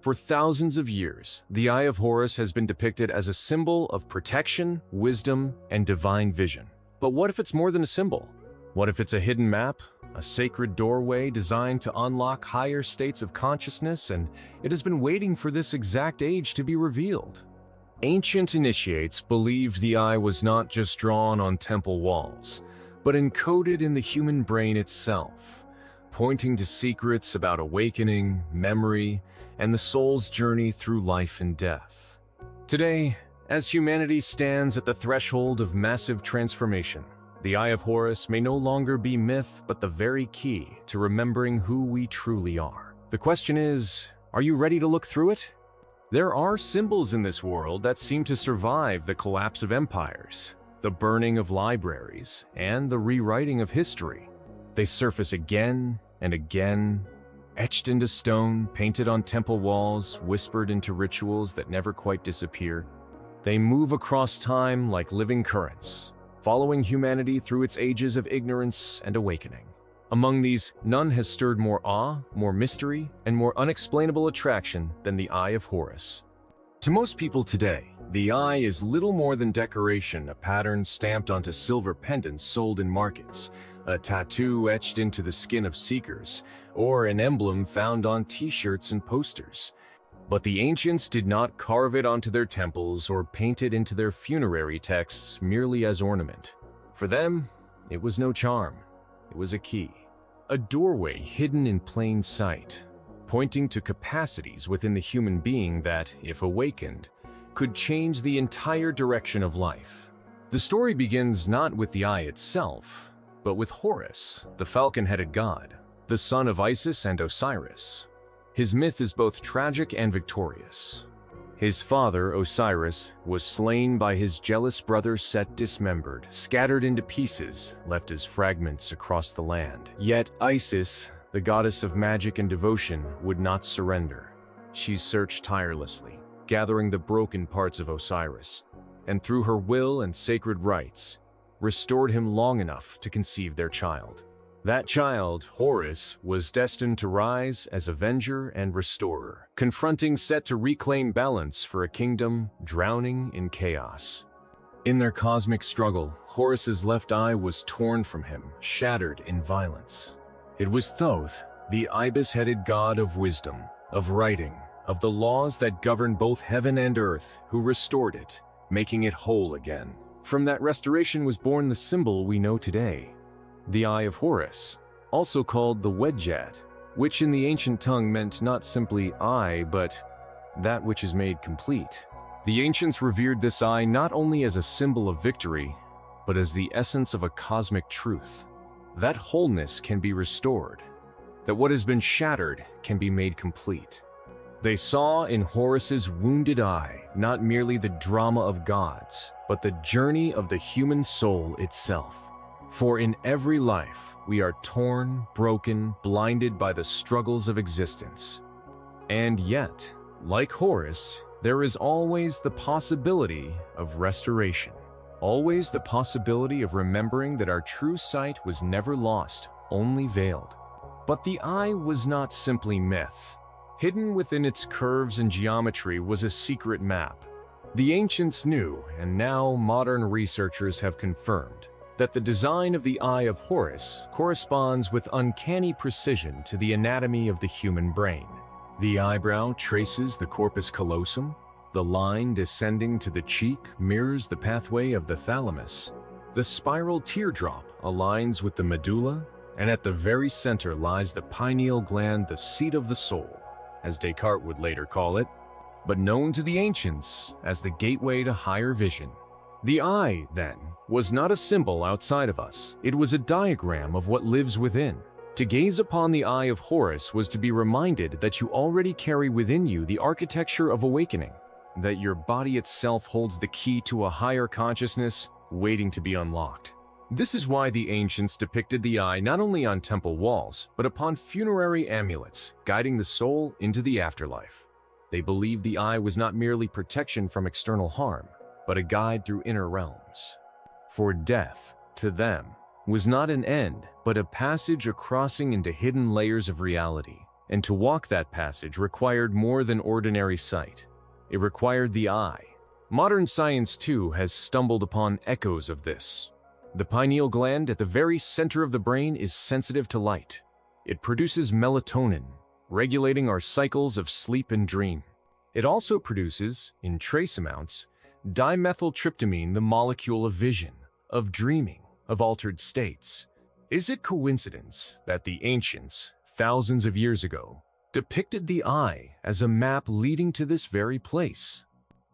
For thousands of years, the Eye of Horus has been depicted as a symbol of protection, wisdom, and divine vision. But what if it's more than a symbol? What if it's a hidden map, a sacred doorway designed to unlock higher states of consciousness, and it has been waiting for this exact age to be revealed? Ancient initiates believed the eye was not just drawn on temple walls, but encoded in the human brain itself, pointing to secrets about awakening, memory, and the soul's journey through life and death. Today, as humanity stands at the threshold of massive transformation, the Eye of Horus may no longer be myth, but the very key to remembering who we truly are. The question is, are you ready to look through it? There are symbols in this world that seem to survive the collapse of empires, the burning of libraries, and the rewriting of history. They surface again and again, etched into stone, painted on temple walls, whispered into rituals that never quite disappear. They move across time like living currents, following humanity through its ages of ignorance and awakening. Among these, none has stirred more awe, more mystery, and more unexplainable attraction than the Eye of Horus. To most people today, the eye is little more than decoration, a pattern stamped onto silver pendants sold in markets, a tattoo etched into the skin of seekers, or an emblem found on t-shirts and posters. But the ancients did not carve it onto their temples or paint it into their funerary texts merely as ornament. For them, it was no charm. It was a key, a doorway hidden in plain sight, pointing to capacities within the human being that, if awakened, could change the entire direction of life. The story begins not with the eye itself, but with Horus, the falcon-headed god, the son of Isis and Osiris. His myth is both tragic and victorious. His father, Osiris, was slain by his jealous brother Set, dismembered, scattered into pieces, left as fragments across the land. Yet Isis, the goddess of magic and devotion, would not surrender. She searched tirelessly, gathering the broken parts of Osiris, and through her will and sacred rites, restored him long enough to conceive their child. That child, Horus, was destined to rise as avenger and restorer, confronting Set to reclaim balance for a kingdom drowning in chaos. In their cosmic struggle, Horus's left eye was torn from him, shattered in violence. It was Thoth, the ibis-headed god of wisdom, of writing, of the laws that govern both heaven and earth, who restored it, making it whole again. From that restoration was born the symbol we know today, the Eye of Horus, also called the Wedjat, which in the ancient tongue meant not simply eye, but that which is made complete. The ancients revered this eye not only as a symbol of victory, but as the essence of a cosmic truth. That wholeness can be restored, that what has been shattered can be made complete. They saw in Horus's wounded eye not merely the drama of gods, but the journey of the human soul itself. For in every life, we are torn, broken, blinded by the struggles of existence. And yet, like Horus, there is always the possibility of restoration. Always the possibility of remembering that our true sight was never lost, only veiled. But the eye was not simply myth. Hidden within its curves and geometry was a secret map. The ancients knew, and now modern researchers have confirmed, that the design of the Eye of Horus corresponds with uncanny precision to the anatomy of the human brain. The eyebrow traces the corpus callosum, the line descending to the cheek mirrors the pathway of the thalamus, the spiral teardrop aligns with the medulla, and at the very center lies the pineal gland, the seat of the soul, as Descartes would later call it, but known to the ancients as the gateway to higher vision. The eye, then, was not a symbol outside of us. It was a diagram of what lives within. To gaze upon the Eye of Horus was to be reminded that you already carry within you the architecture of awakening, that your body itself holds the key to a higher consciousness waiting to be unlocked. This is why the ancients depicted the eye not only on temple walls, but upon funerary amulets, guiding the soul into the afterlife. They believed the eye was not merely protection from external harm, but a guide through inner realms. For death, to them, was not an end, but a passage, a crossing into hidden layers of reality. And to walk that passage required more than ordinary sight. It required the eye. Modern science, too, has stumbled upon echoes of this. The pineal gland at the very center of the brain is sensitive to light. It produces melatonin, regulating our cycles of sleep and dream. It also produces, in trace amounts, dimethyltryptamine, the molecule of vision, of dreaming, of altered states. Is it coincidence that the ancients, thousands of years ago, depicted the eye as a map leading to this very place?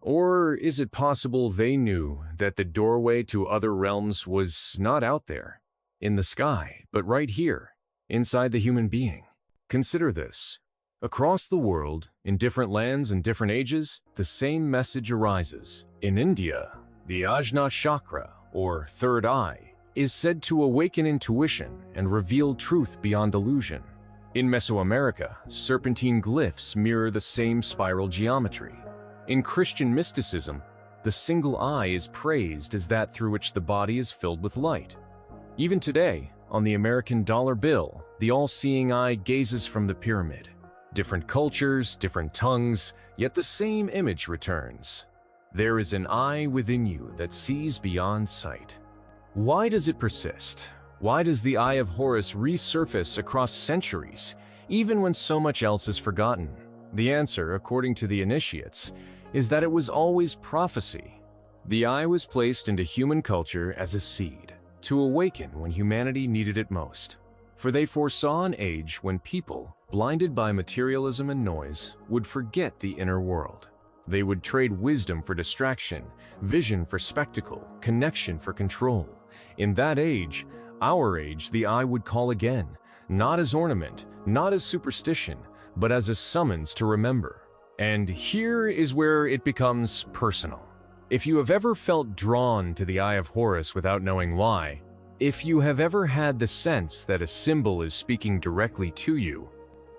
Or is it possible they knew that the doorway to other realms was not out there, in the sky, but right here, inside the human being? Consider this. Across the world, in different lands and different ages, the same message arises. In India, the Ajna chakra, or third eye, is said to awaken intuition and reveal truth beyond illusion. In Mesoamerica, serpentine glyphs mirror the same spiral geometry. In Christian mysticism, the single eye is praised as that through which the body is filled with light. Even today, on the American dollar bill, the all-seeing eye gazes from the pyramid. Different cultures, different tongues, yet the same image returns. There is an eye within you that sees beyond sight. Why does it persist? Why does the Eye of Horus resurface across centuries, even when so much else is forgotten? The answer, according to the initiates, is that it was always prophecy. The eye was placed into human culture as a seed, to awaken when humanity needed it most. For they foresaw an age when people, blinded by materialism and noise, would forget the inner world. They would trade wisdom for distraction, vision for spectacle, connection for control. In that age, our age, the eye would call again, not as ornament, not as superstition, but as a summons to remember. And here is where it becomes personal. If you have ever felt drawn to the Eye of Horus without knowing why, if you have ever had the sense that a symbol is speaking directly to you,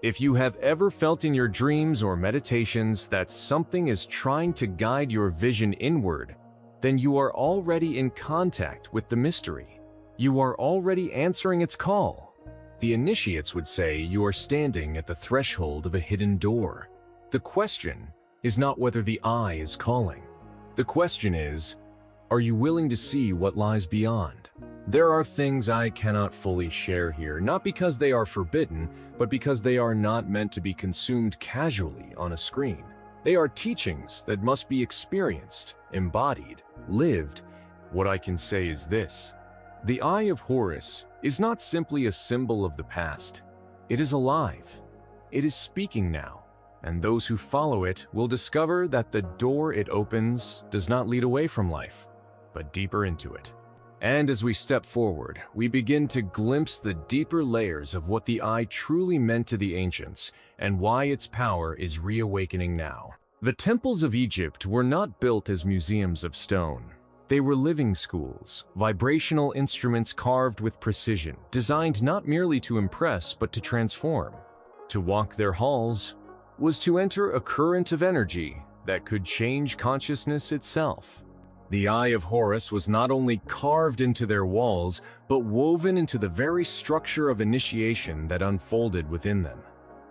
if you have ever felt in your dreams or meditations that something is trying to guide your vision inward, then you are already in contact with the mystery. You are already answering its call. The initiates would say you are standing at the threshold of a hidden door. The question is not whether the eye is calling. The question is, are you willing to see what lies beyond? There are things I cannot fully share here, not because they are forbidden, but because they are not meant to be consumed casually on a screen. They are teachings that must be experienced, embodied, lived. What I can say is this: the Eye of Horus is not simply a symbol of the past. It is alive. It is speaking now, and those who follow it will discover that the door it opens does not lead away from life, but deeper into it. And as we step forward, we begin to glimpse the deeper layers of what the eye truly meant to the ancients and why its power is reawakening now. The temples of Egypt were not built as museums of stone. They were living schools, vibrational instruments carved with precision, designed not merely to impress but to transform. To walk their halls was to enter a current of energy that could change consciousness itself. The Eye of Horus was not only carved into their walls, but woven into the very structure of initiation that unfolded within them.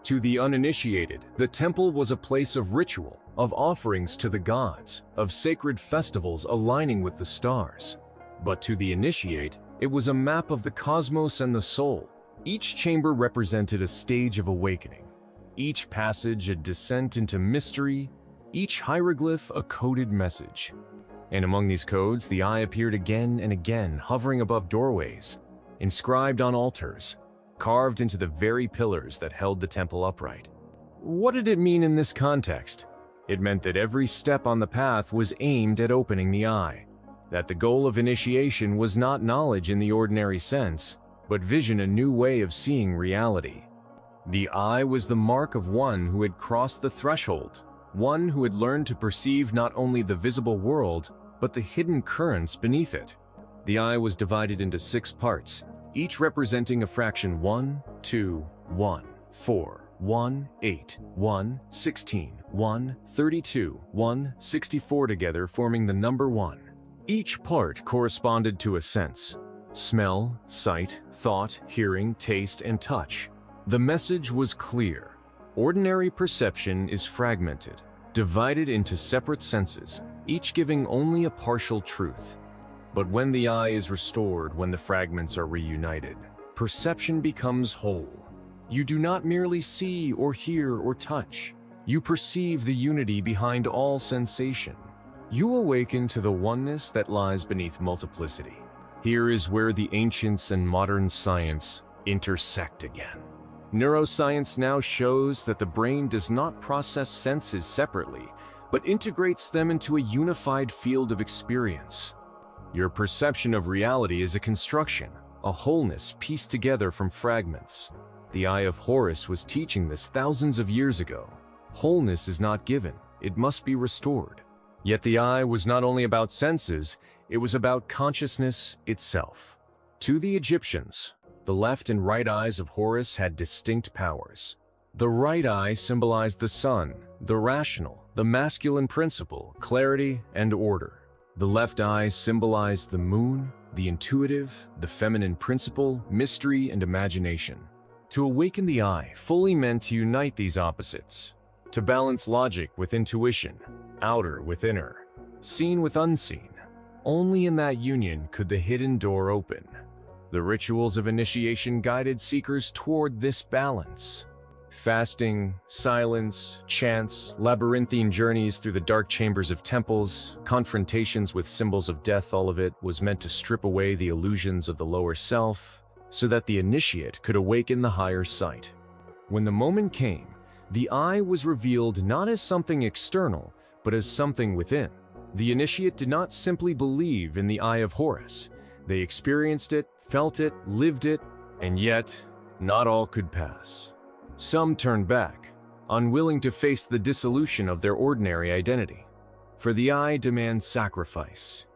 To the uninitiated, the temple was a place of ritual, of offerings to the gods, of sacred festivals aligning with the stars. But to the initiate, it was a map of the cosmos and the soul. Each chamber represented a stage of awakening, each passage a descent into mystery, each hieroglyph a coded message. And among these codes, the eye appeared again and again, hovering above doorways, inscribed on altars, carved into the very pillars that held the temple upright. What did it mean in this context? It meant that every step on the path was aimed at opening the eye, that the goal of initiation was not knowledge in the ordinary sense, but vision, a new way of seeing reality. The eye was the mark of one who had crossed the threshold, one who had learned to perceive not only the visible world, but the hidden currents beneath it. The eye was divided into 6 parts, each representing a fraction 1, 2, 1, 4, 1, 8, 1, 16, 1, 32, 1, 64 together forming the number 1. Each part corresponded to a sense: smell, sight, thought, hearing, taste, and touch. The message was clear. Ordinary perception is fragmented, divided into separate senses, each giving only a partial truth. But when the eye is restored, when the fragments are reunited, perception becomes whole. You do not merely see or hear or touch. You perceive the unity behind all sensation. You awaken to the oneness that lies beneath multiplicity. Here is where the ancients and modern science intersect again. Neuroscience now shows that the brain does not process senses separately, but integrates them into a unified field of experience. Your perception of reality is a construction, a wholeness pieced together from fragments. The Eye of Horus was teaching this thousands of years ago. Wholeness is not given, it must be restored. Yet the eye was not only about senses, it was about consciousness itself. To the Egyptians, the left and right eyes of Horus had distinct powers. The right eye symbolized the sun, the rational, the masculine principle, clarity, and order. The left eye symbolized the moon, the intuitive, the feminine principle, mystery, and imagination. To awaken the eye fully meant to unite these opposites, to balance logic with intuition, outer with inner, seen with unseen. Only in that union could the hidden door open. The rituals of initiation guided seekers toward this balance. Fasting, silence, chants, labyrinthine journeys through the dark chambers of temples, confrontations with symbols of death, all of it was meant to strip away the illusions of the lower self, so that the initiate could awaken the higher sight. When the moment came, the eye was revealed not as something external, but as something within. The initiate did not simply believe in the Eye of Horus. They experienced it, felt it, lived it, and yet, not all could pass. Some turned back, unwilling to face the dissolution of their ordinary identity. For the eye demands sacrifice.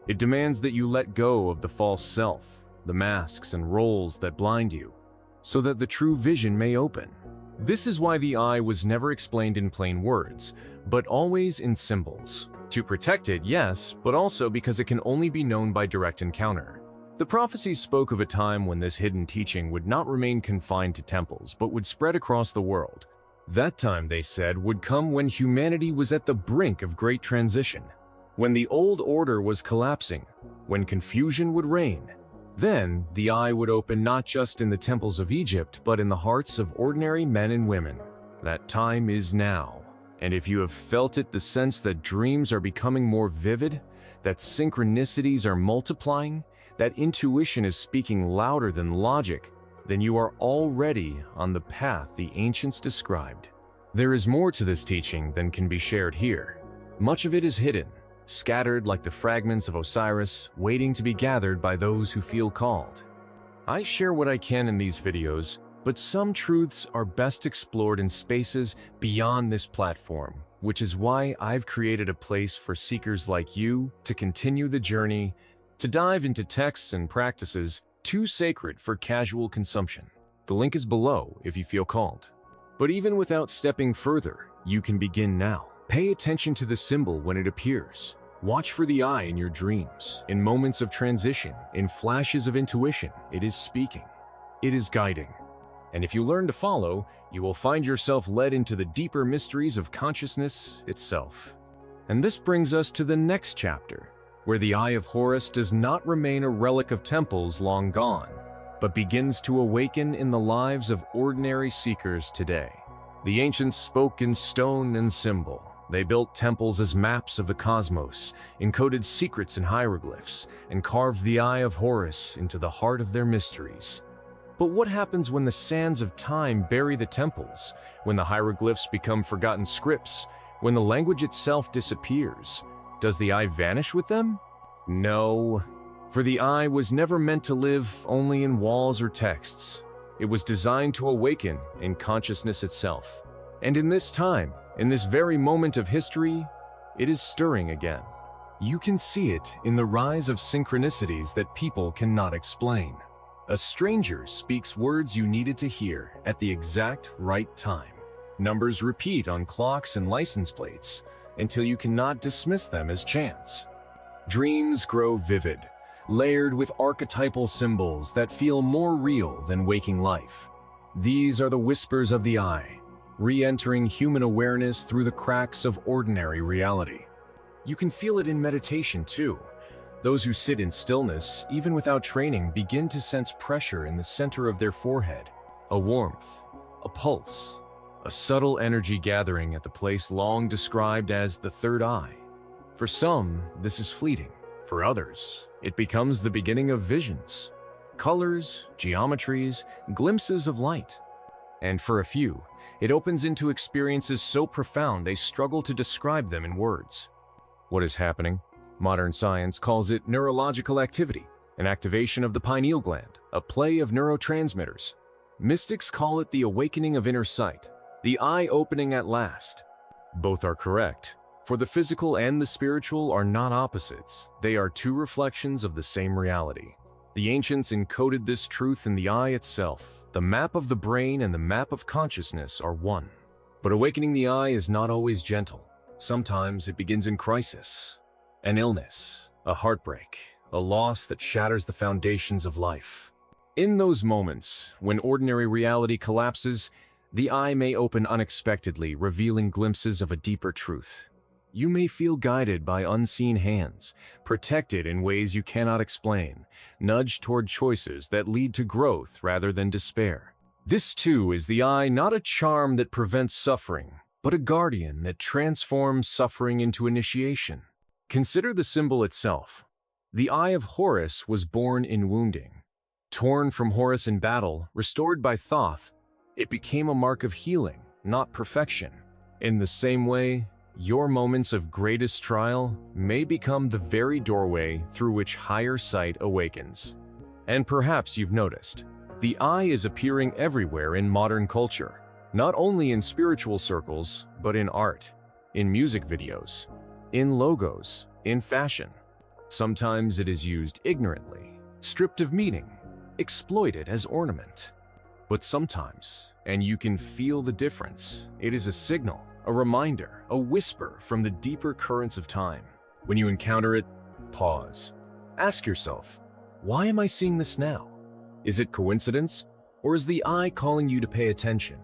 It demands that you let go of the false self, the masks and roles that blind you, so that the true vision may open. This is why the eye was never explained in plain words, but always in symbols. To protect it, yes, but also because it can only be known by direct encounter. The prophecies spoke of a time when this hidden teaching would not remain confined to temples, but would spread across the world. That time, they said, would come when humanity was at the brink of great transition, when the old order was collapsing, when confusion would reign. Then, the eye would open not just in the temples of Egypt, but in the hearts of ordinary men and women. That time is now. And if you have felt it, the sense that dreams are becoming more vivid, that synchronicities are multiplying, that intuition is speaking louder than logic, then you are already on the path the ancients described. There is more to this teaching than can be shared here. Much of it is hidden, scattered like the fragments of Osiris, waiting to be gathered by those who feel called. I share what I can in these videos, but some truths are best explored in spaces beyond this platform, which is why I've created a place for seekers like you to continue the journey, to dive into texts and practices too sacred for casual consumption. The link is below if you feel called. But even without stepping further, you can begin now. Pay attention to the symbol when it appears. Watch for the eye in your dreams. In moments of transition, in flashes of intuition, it is speaking. It is guiding. And if you learn to follow, you will find yourself led into the deeper mysteries of consciousness itself. And this brings us to the next chapter, where the Eye of Horus does not remain a relic of temples long gone, but begins to awaken in the lives of ordinary seekers today. The ancients spoke in stone and symbol. They built temples as maps of the cosmos, encoded secrets in hieroglyphs, and carved the Eye of Horus into the heart of their mysteries. But what happens when the sands of time bury the temples, when the hieroglyphs become forgotten scripts, when the language itself disappears? Does the eye vanish with them? No, for the eye was never meant to live only in walls or texts. It was designed to awaken in consciousness itself. And in this time, in this very moment of history, it is stirring again. You can see it in the rise of synchronicities that people cannot explain. A stranger speaks words you needed to hear at the exact right time. Numbers repeat on clocks and license plates until you cannot dismiss them as chance. Dreams grow vivid, layered with archetypal symbols that feel more real than waking life. These are the whispers of the eye, re-entering human awareness through the cracks of ordinary reality. You can feel it in meditation too. Those who sit in stillness, even without training, begin to sense pressure in the center of their forehead, a warmth, a pulse, a subtle energy gathering at the place long described as the third eye. For some, this is fleeting. For others, it becomes the beginning of visions, colors, geometries, glimpses of light. And for a few, it opens into experiences so profound they struggle to describe them in words. What is happening? Modern science calls it neurological activity, an activation of the pineal gland, a play of neurotransmitters. Mystics call it the awakening of inner sight, the eye opening at last. Both are correct, for the physical and the spiritual are not opposites. They are two reflections of the same reality. The ancients encoded this truth in the eye itself. The map of the brain and the map of consciousness are one. But awakening the eye is not always gentle. Sometimes it begins in crisis. An illness, a heartbreak, a loss that shatters the foundations of life. In those moments, when ordinary reality collapses, the eye may open unexpectedly, revealing glimpses of a deeper truth. You may feel guided by unseen hands, protected in ways you cannot explain, nudged toward choices that lead to growth rather than despair. This too is the eye, not a charm that prevents suffering, but a guardian that transforms suffering into initiation. Consider the symbol itself. The Eye of Horus was born in wounding. Torn from Horus in battle, restored by Thoth, it became a mark of healing, not perfection. In the same way, your moments of greatest trial may become the very doorway through which higher sight awakens. And perhaps you've noticed, the eye is appearing everywhere in modern culture, not only in spiritual circles, but in art, in music videos, in logos, in fashion. Sometimes it is used ignorantly, stripped of meaning, exploited as ornament. But sometimes, and you can feel the difference, it is a signal, a reminder, a whisper from the deeper currents of time. When you encounter it, pause. Ask yourself, why am I seeing this now? Is it coincidence, or is the eye calling you to pay attention,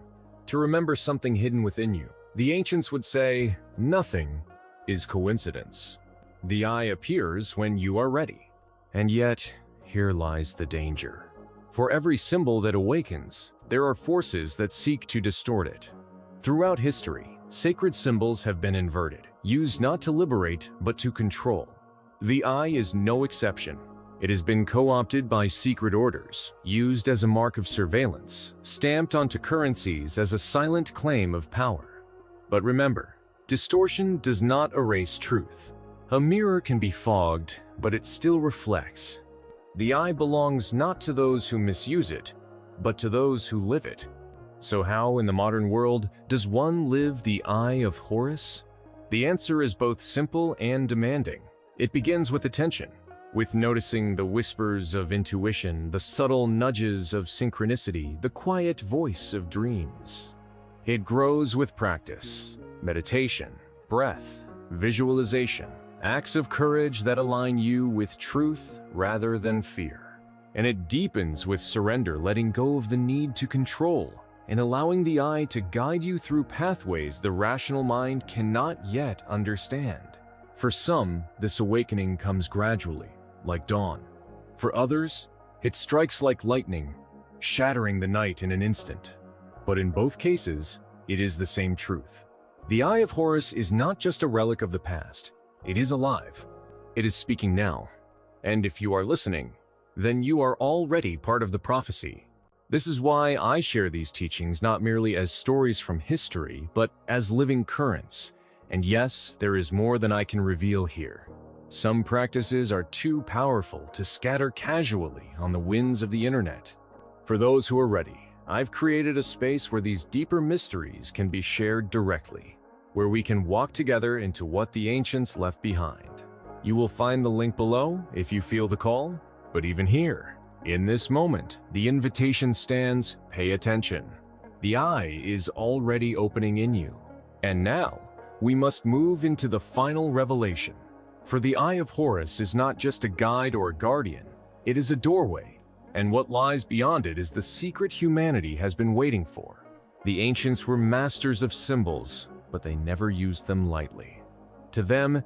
to remember something hidden within you? The ancients would say, nothing is coincidence. The eye appears when you are ready. And yet, here lies the danger. For every symbol that awakens, there are forces that seek to distort it. Throughout history, sacred symbols have been inverted, used not to liberate, but to control. The eye is no exception. It has been co-opted by secret orders, used as a mark of surveillance, stamped onto currencies as a silent claim of power. But remember, distortion does not erase truth. A mirror can be fogged, but it still reflects. The eye belongs not to those who misuse it, but to those who live it. So how, in the modern world, does one live the Eye of Horus? The answer is both simple and demanding. It begins with attention, with noticing the whispers of intuition, the subtle nudges of synchronicity, the quiet voice of dreams. It grows with practice, meditation, breath, visualization, acts of courage that align you with truth rather than fear. And it deepens with surrender, letting go of the need to control, and allowing the eye to guide you through pathways the rational mind cannot yet understand. For some, this awakening comes gradually, like dawn. For others, it strikes like lightning, shattering the night in an instant. But in both cases, it is the same truth. The Eye of Horus is not just a relic of the past. It is alive. It is speaking now. And if you are listening, then you are already part of the prophecy. This is why I share these teachings not merely as stories from history, but as living currents. And yes, there is more than I can reveal here. Some practices are too powerful to scatter casually on the winds of the internet. For those who are ready, I've created a space where these deeper mysteries can be shared directly, where we can walk together into what the ancients left behind. You will find the link below if you feel the call, but even here, in this moment, the invitation stands, pay attention. The eye is already opening in you. And now, we must move into the final revelation. For the Eye of Horus is not just a guide or a guardian, it is a doorway, and what lies beyond it is the secret humanity has been waiting for. The ancients were masters of symbols, but they never used them lightly. To them,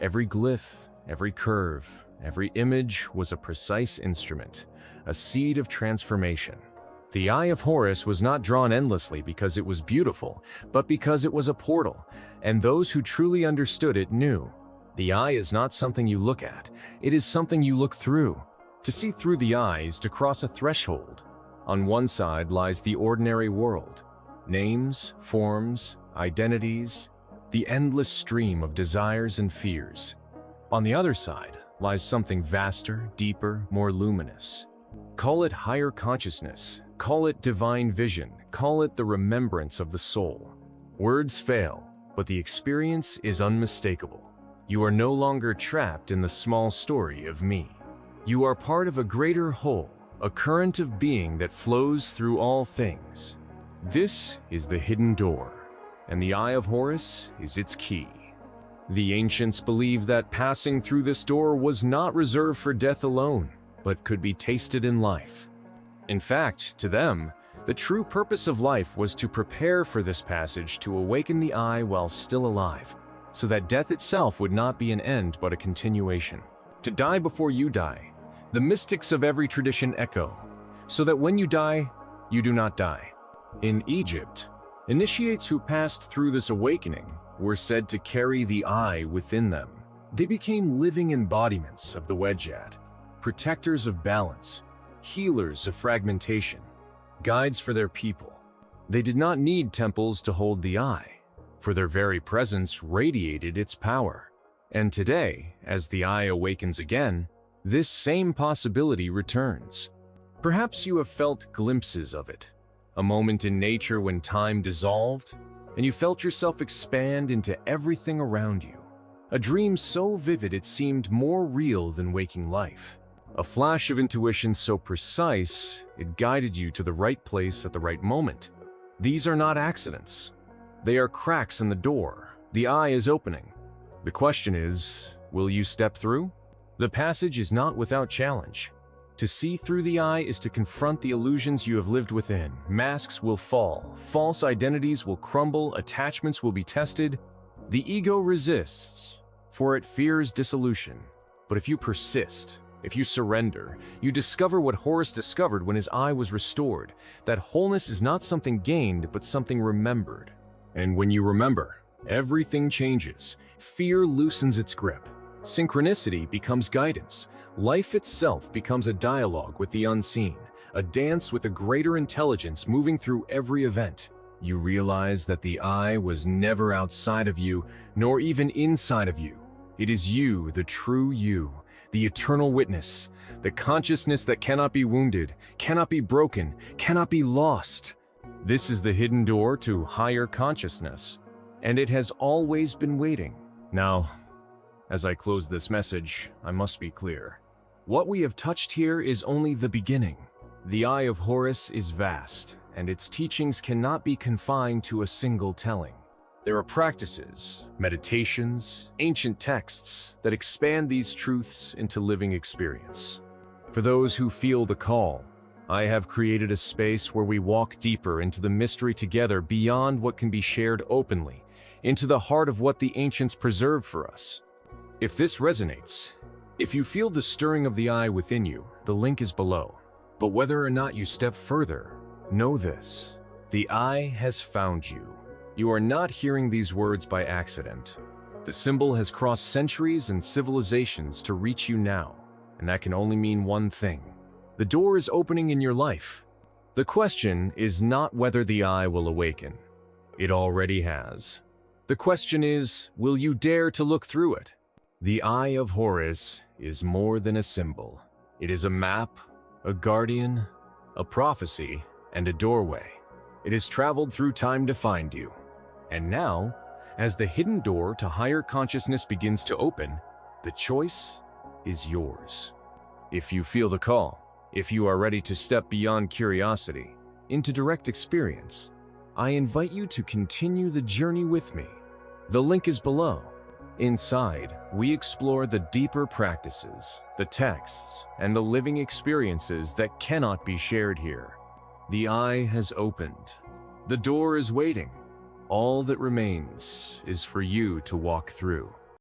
every glyph, every curve, every image was a precise instrument, a seed of transformation. The Eye of Horus was not drawn endlessly because it was beautiful, but because it was a portal, and those who truly understood it knew. The eye is not something you look at, it is something you look through. To see through the eye is to cross a threshold. On one side lies the ordinary world. Names, forms, identities, the endless stream of desires and fears. On the other side lies something vaster, deeper, more luminous. Call it higher consciousness, call it divine vision, call it the remembrance of the soul. Words fail, but the experience is unmistakable. You are no longer trapped in the small story of me. You are part of a greater whole, a current of being that flows through all things. This is the hidden door, and the Eye of Horus is its key. The ancients believed that passing through this door was not reserved for death alone, but could be tasted in life. In fact, to them, the true purpose of life was to prepare for this passage to awaken the eye while still alive, so that death itself would not be an end but a continuation. To die before you die, the mystics of every tradition echo, so that when you die, you do not die. In Egypt, initiates who passed through this awakening were said to carry the eye within them. They became living embodiments of the Wedjat, protectors of balance, healers of fragmentation, guides for their people. They did not need temples to hold the eye, for their very presence radiated its power. And today, as the eye awakens again, this same possibility returns. Perhaps you have felt glimpses of it, a moment in nature when time dissolved, and you felt yourself expand into everything around you. A dream so vivid it seemed more real than waking life. A flash of intuition so precise, it guided you to the right place at the right moment. These are not accidents. They are cracks in the door. The eye is opening. The question is, will you step through? The passage is not without challenge. To see through the eye is to confront the illusions you have lived within. Masks will fall, false identities will crumble, attachments will be tested. The ego resists, for it fears dissolution. But if you persist, if you surrender, you discover what Horus discovered when his eye was restored, that wholeness is not something gained, but something remembered. And when you remember, everything changes. Fear loosens its grip. Synchronicity becomes guidance. Life itself becomes a dialogue with the unseen, a dance with a greater intelligence moving through every event. You realize that the eye was never outside of you, nor even inside of you. It is you, the true you, the eternal witness, the consciousness that cannot be wounded, cannot be broken, cannot be lost. This is the hidden door to higher consciousness, and it has always been waiting. Now, as I close this message, I must be clear. What we have touched here is only the beginning. The Eye of Horus is vast, and its teachings cannot be confined to a single telling. There are practices, meditations, ancient texts that expand these truths into living experience. For those who feel the call, I have created a space where we walk deeper into the mystery together beyond what can be shared openly, into the heart of what the ancients preserved for us. If this resonates, if you feel the stirring of the eye within you, the link is below. But whether or not you step further, know this: the eye has found you. You are not hearing these words by accident. The symbol has crossed centuries and civilizations to reach you now, and that can only mean one thing. The door is opening in your life. The question is not whether the eye will awaken. It already has. The question is, will you dare to look through it? The Eye of Horus is more than a symbol. It is a map, a guardian, a prophecy, and a doorway. It has traveled through time to find you. And now, as the hidden door to higher consciousness begins to open, the choice is yours. If you feel the call, if you are ready to step beyond curiosity into direct experience, I invite you to continue the journey with me. The link is below. Inside, we explore the deeper practices, the texts, and the living experiences that cannot be shared here. The eye has opened. The door is waiting. All that remains is for you to walk through.